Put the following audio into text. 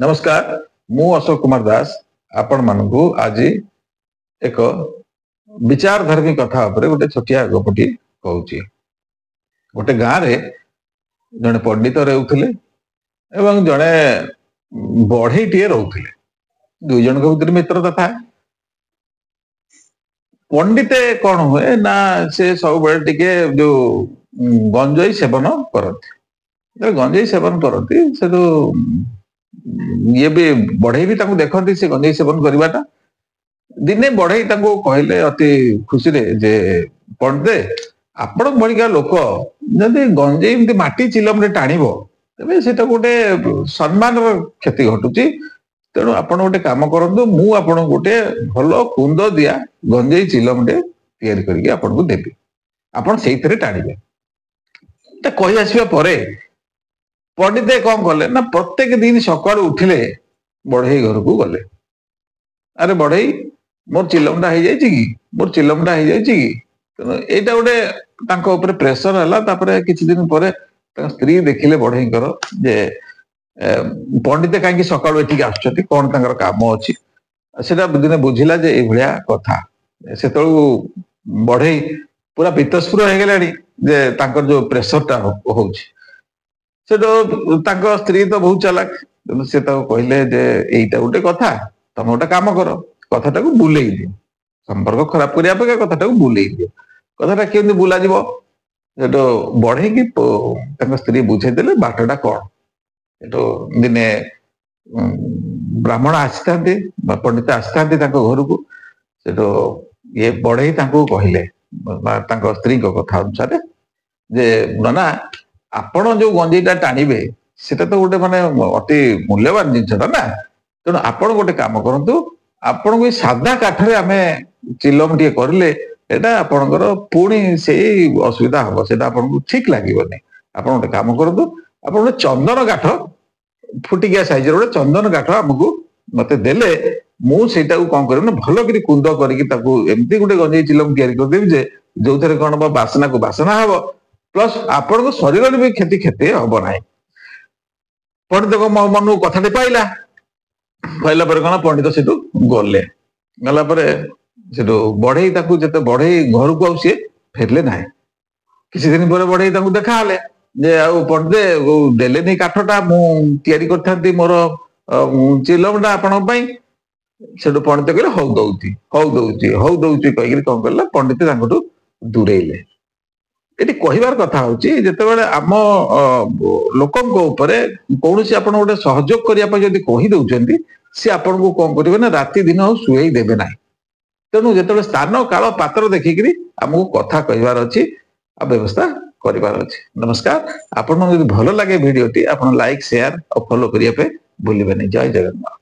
नमस्कार मु अशोक कुमार दास आपण मानकु आज एक विचारधर्मी कथा उपरे गोटे छोटिया गपटी कहूची। गोटे गाँव रे जने पंडित रहउथिले एवं जने बढ़ईटीए रहउथिले। दुई जन के भितर मित्रता था। पंडिते कौन हुए ना से सब बेले टिके जो गंजई सेवन करती। गंजई सेवन करती से तो ये भी बढ़ई भी ताको देखती से गंजई सेवन करवाटा। दिने बढ़ई ताको कहले अति खुशी रे जे पंडित आपण भलिका लोक जदि गंजई एमती माटी चिलम रे टाणिबो तबे सेटा गोटे सम्मान क्षति घटुची। तेणु आपण गोटे काम करंतु मु आपण गोटे भलो कुंद दिया गंजई चिलम रे तैयारी करके आपण को देबी। आपण सेइतरे टाणिबे। त कहि आसीबा परे पंडित कौन कले ना प्रत्येक दिन सकाल उठिले बढ़ई घर को गले। अरे बढ़ई मोर चिलमटा हो जाए कि मोर चिलमटा हो जाए कि एटा गोटे तांको ऊपर प्रेशर हला। तापरे किछि दिन परे स्त्री देखिले बढ़ईकर जे पंडित कहीं सकाल एठिक आछथि कोन तांकर काम अछि सेटा दिने बुझिला जे ए भलिया कथा। सेतळु बढ़ई पूरा पितस्पुर हो गेलानी जे तांकर जो प्रेशरटा होउछि से तो तांको स्त्री तो बहुत चालाक। से तो कहले जे एइटा गोटे कथा तुम गोटे काम कर कथाटा को बुलेई दियो। संपर्क खराब करिया पे कथाटा को बुलेई दियो। कथाटा केमि बुला जिवो सेटो बढ़ई कि तांको स्त्री बुझे देले बाटटा कोन। सेटो दिने ब्राह्मण आस्तांते पंडित आस्तांते तांको घर को। सेटो ये बढ़ई तांको कहले तांको स्त्री को कथा अनुसार जे नाना आपण जो गंजीटा टाणिबे सेटा तो गोटे माने अति मूल्यवान जिनसटा ना। तेणु आपण गोटे काम करंतु आपण को सादा काठरे आमे चिलम टिए करले एटा आपणकर पुणी से असुविधा हबो। सेटा आपण को ठीक लागिबोनी। आपण गोटे काम करंतु आपण गोटे चंदन काठ फुटिकिया साइज रो चंदन काठ हमकु मते देले मु सेटा को कोन करबे भलो करी कुंद करिकि ताकू एम्ति गोटे गंजी चिलम तयारी कर देबी जे जोथरे कोन बा बासना को बासना हबो प्लस आपण को शरीर भी क्षति क्षति हम ना। पंडित को मन कथाटे पाइला पाइला पर कौन पंडित से गले गला से बढ़ई जिते बढ़ई घर को आउ सी फेरले ना। किसी दिन पर बढ़ई देखा हेले जे आ पंडित देले काठटा मुयारी कर मोर चिलमटा आपण से पंडित कहले हौ दौची हौ दौची हौ दौची कहीकि कौन कला पंडित दूरेले। ये कहबार कथा होची जेतेबेले आम लोकंको उपरे कौनसी आपण गोटे सहयोग करने जदि कही दउचंती से आपण को कौन करिवे ना राति दिन सुई देबे ना। तेणु जेतेबेले स्थान काल पात्र देखिकरी हमको कथा कहबार अछि आ व्यवस्था करिवार अछि। नमस्कार आपण जदि भलो लागे वीडियोटी आपण लाइक शेयर और फॉलो करिया पे भूलिबे नहीं। जय जगन्नाथ।